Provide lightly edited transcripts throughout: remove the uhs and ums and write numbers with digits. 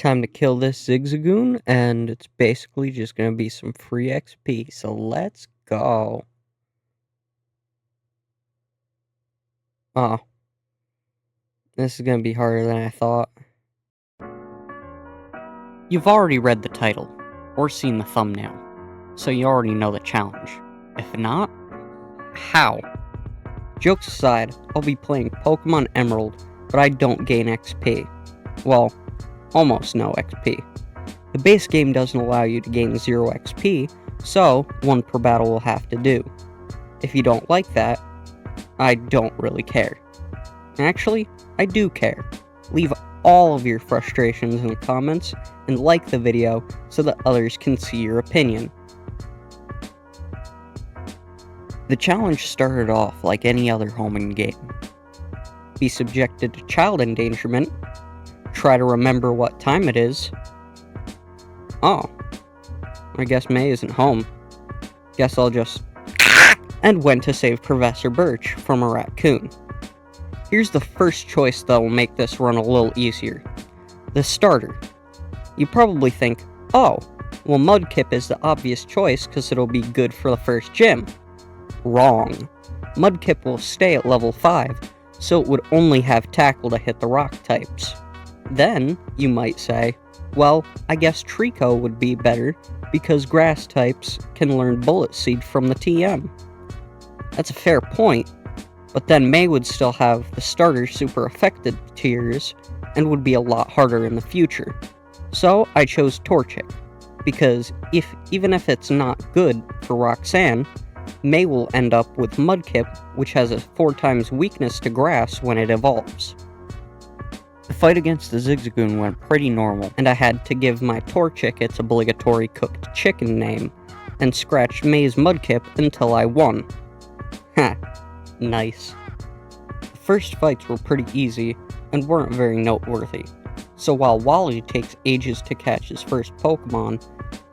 Time to kill this Zigzagoon, and it's basically just gonna be some free XP, so let's go. Oh, this is gonna be harder than I thought. You've already read the title, or seen the thumbnail, so you already know the challenge. If not, how? Jokes aside, I'll be playing Pokemon Emerald, but I don't gain XP. Well, almost no XP. The base game doesn't allow you to gain 0 XP, so 1 per battle will have to do. If you don't like that, I don't really care. Actually, I do care. Leave all of your frustrations in the comments and like the video so that others can see your opinion. The challenge started off like any other homing game. Be subjected to child endangerment, try to remember what time it is. Oh, I guess May isn't home. Guess I'll just... and went to save Professor Birch from a raccoon. Here's the first choice that will make this run a little easier. The starter. You probably think, oh, well Mudkip is the obvious choice because it'll be good for the first gym. Wrong. Mudkip will stay at level 5, so it would only have tackle to hit the rock types. Then, you might say, well, I guess Trico would be better because grass types can learn Bullet Seed from the TM. That's a fair point, but then May would still have the starter super affected tiers and would be a lot harder in the future. So I chose Torchic, because even if it's not good for Roxanne, May will end up with Mudkip, which has a 4 times weakness to grass when it evolves. The fight against the Zigzagoon went pretty normal, and I had to give my Torchic its obligatory cooked chicken name, and scratched May's Mudkip until I won. Ha, nice. The first fights were pretty easy, and weren't very noteworthy, so while Wally takes ages to catch his first Pokemon,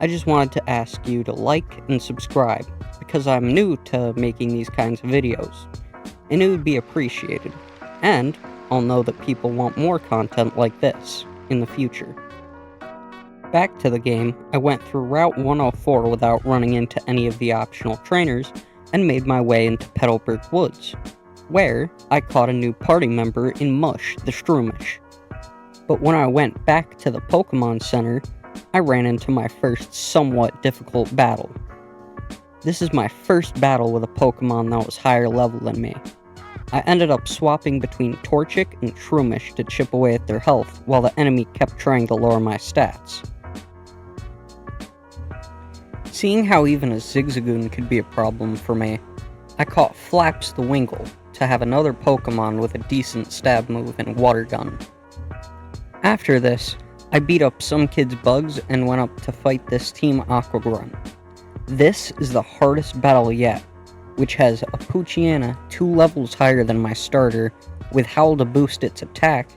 I just wanted to ask you to like and subscribe, because I'm new to making these kinds of videos, and it would be appreciated, and I'll know that people want more content like this in the future. Back to the game, I went through Route 104 without running into any of the optional trainers, and made my way into Petalburg Woods, where I caught a new party member in Mush, the Shroomish. But when I went back to the Pokemon Center, I ran into my first somewhat difficult battle. This is my first battle with a Pokemon that was higher level than me. I ended up swapping between Torchic and Shroomish to chip away at their health, while the enemy kept trying to lower my stats. Seeing how even a Zigzagoon could be a problem for me, I caught Flaps the Wingull to have another Pokemon with a decent stab move and Water Gun. After this, I beat up some kids' bugs and went up to fight this Team Aquagrunt. This is the hardest battle yet, which has a Poochyena 2 levels higher than my starter, with Howl to boost its attack,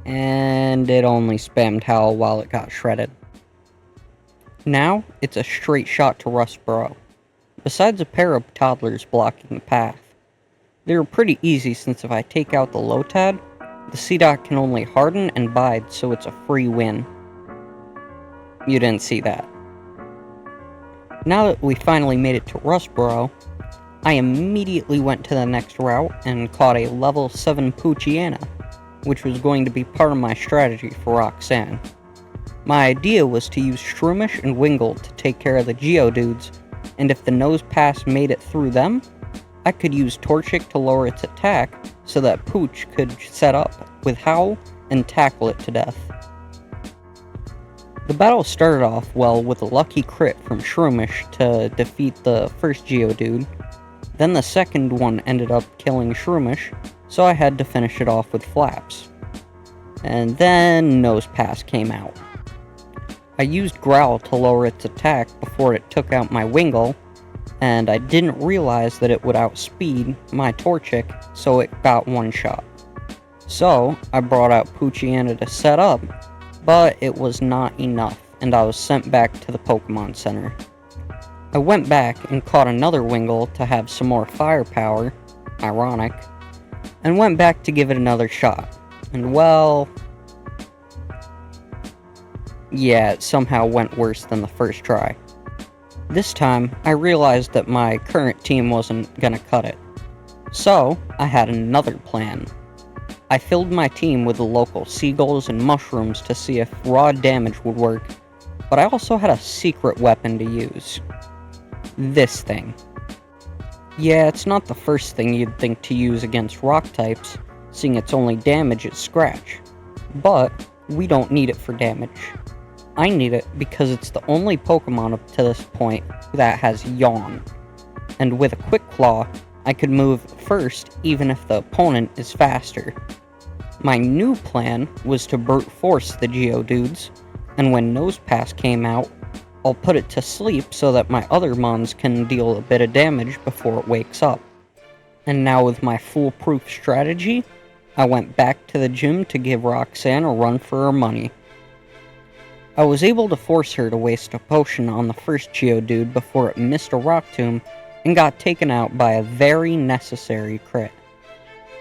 and it only spammed Howl while it got shredded. Now, it's a straight shot to Rustboro, besides a pair of toddlers blocking the path. They're pretty easy since if I take out the Lotad, the Seedot can only harden and bide, so it's a free win. You didn't see that. Now that we finally made it to Rustboro, I immediately went to the next route and caught a level 7 Poochyena, which was going to be part of my strategy for Roxanne. My idea was to use Shroomish and Wingull to take care of the Geodudes, and if the Nose Pass made it through them, I could use Torchic to lower its attack so that Pooch could set up with Howl and tackle it to death. The battle started off well with a lucky crit from Shroomish to defeat the first Geodude. Then the second one ended up killing Shroomish, so I had to finish it off with Flaps. And then Nose Pass came out. I used Growl to lower its attack before it took out my Wingull, and I didn't realize that it would outspeed my Torchic, so it got one shot. So I brought out Poochyena to set up, but it was not enough, and I was sent back to the Pokemon Center. I went back and caught another Wingull to have some more firepower, ironic, and went back to give it another shot, and well, Yeah, it somehow went worse than the first try. This time, I realized that my current team wasn't gonna cut it. So, I had another plan. I filled my team with the local seagulls and mushrooms to see if raw damage would work, but I also had a secret weapon to use. This thing. Yeah, it's not the first thing you'd think to use against rock types, seeing its only damage is scratch. But, we don't need it for damage. I need it because it's the only Pokemon up to this point that has Yawn. And with a Quick Claw, I could move first even if the opponent is faster. My new plan was to brute force the Geodudes, and when Nosepass came out, I'll put it to sleep so that my other mons can deal a bit of damage before it wakes up. And now with my foolproof strategy, I went back to the gym to give Roxanne a run for her money. I was able to force her to waste a potion on the first Geodude before it missed a Rock Tomb and got taken out by a very necessary crit.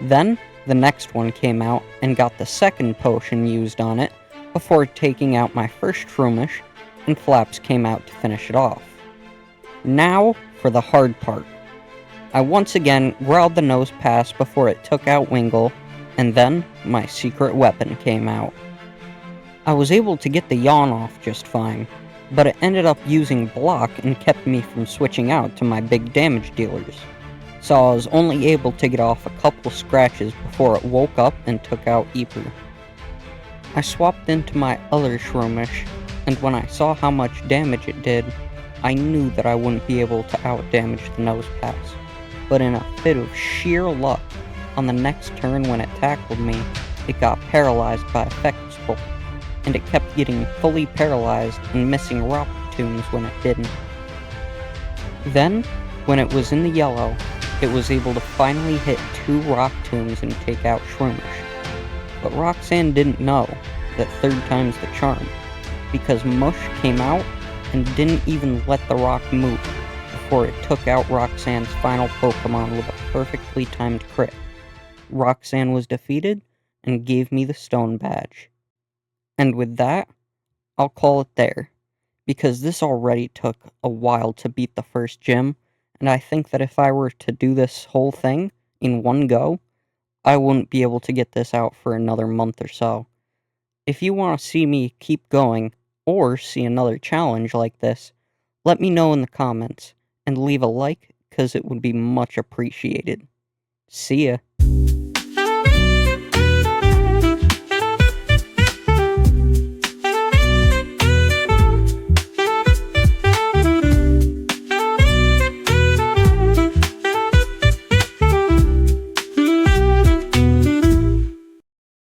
Then, the next one came out and got the second potion used on it before taking out my first Shroomish, and Flaps came out to finish it off. Now, for the hard part. I once again growled the Nosepass before it took out Wingull, and then my secret weapon came out. I was able to get the Yawn off just fine, but it ended up using Block and kept me from switching out to my big damage dealers, so I was only able to get off a couple scratches before it woke up and took out Eeper. I swapped into my other Shroomish, and when I saw how much damage it did, I knew that I wouldn't be able to outdamage the Nosepass, but in a fit of sheer luck, on the next turn when it tackled me, it got paralyzed by Effect Spell, and it kept getting fully paralyzed and missing Rock Tombs when it didn't. Then, when it was in the yellow, it was able to finally hit 2 Rock Tombs and take out Shroomish. But Roxanne didn't know that third time's the charm, because Mush came out and didn't even let the rock move before it took out Roxanne's final Pokemon with a perfectly timed crit. Roxanne was defeated and gave me the stone badge. And with that, I'll call it there, because this already took a while to beat the first gym, and I think that if I were to do this whole thing in one go, I wouldn't be able to get this out for another month or so. If you want to see me keep going, or see another challenge like this, let me know in the comments, and leave a like, because it would be much appreciated. See ya!